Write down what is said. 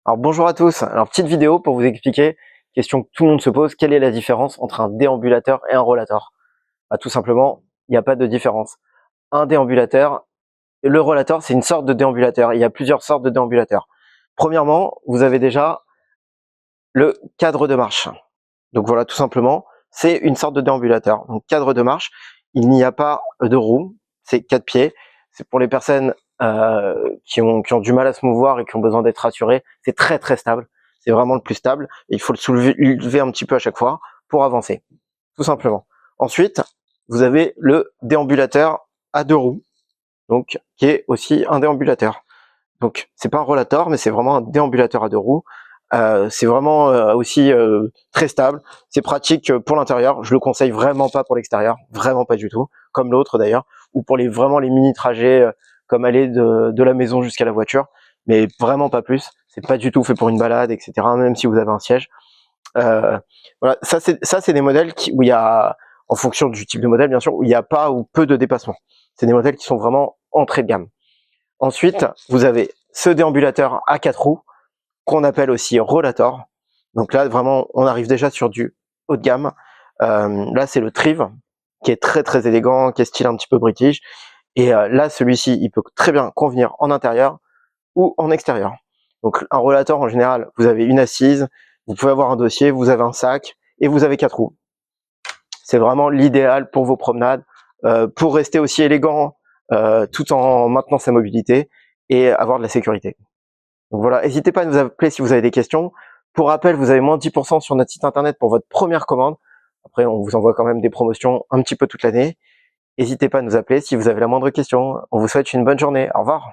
Alors bonjour à tous, alors petite vidéo pour vous expliquer, question que tout le monde se pose, quelle est la différence entre un déambulateur et un rollator? Tout simplement, il n'y a pas de différence. Un déambulateur, le rollator c'est une sorte de déambulateur, il y a plusieurs sortes de déambulateurs. Premièrement, vous avez déjà le cadre de marche. Donc voilà, tout simplement, c'est une sorte de déambulateur. Donc cadre de marche, il n'y a pas de roue, c'est 4 pieds. C'est pour les personnes qui ont du mal à se mouvoir et qui ont besoin d'être rassurées. C'est très stable. C'est vraiment le plus stable. Et il faut le lever un petit peu à chaque fois pour avancer, tout simplement. Ensuite, vous avez le déambulateur à 2 roues, donc qui est aussi un déambulateur. Donc c'est pas un rollator, mais c'est vraiment un déambulateur à 2 roues. C'est vraiment aussi très stable. C'est pratique pour l'intérieur. Je le conseille vraiment pas pour l'extérieur, vraiment pas du tout, comme l'autre d'ailleurs, ou pour vraiment les mini trajets comme aller de la maison jusqu'à la voiture, mais vraiment pas plus. C'est pas du tout fait pour une balade, etc. Même si vous avez un siège. Voilà, ça c'est des modèles où il y a, en fonction du type de modèle bien sûr, où il n'y a pas ou peu de dépassement. C'est des modèles qui sont vraiment entrée de gamme. Ensuite, vous avez ce déambulateur à 4 roues qu'on appelle aussi rollator. Donc là, vraiment, on arrive déjà sur du haut de gamme. Là, c'est le Triv, qui est très élégant, qui est style un petit peu british. Et là, celui-ci, il peut très bien convenir en intérieur ou en extérieur. Donc un rollator, en général, vous avez une assise, vous pouvez avoir un dossier, vous avez un sac, et vous avez 4 roues. C'est vraiment l'idéal pour vos promenades, pour rester aussi élégant, tout en maintenant sa mobilité, et avoir de la sécurité. Donc voilà, n'hésitez pas à nous appeler si vous avez des questions. Pour rappel, vous avez moins de 10% sur notre site internet pour votre première commande. Après, on vous envoie quand même des promotions un petit peu toute l'année. N'hésitez pas à nous appeler si vous avez la moindre question. On vous souhaite une bonne journée. Au revoir.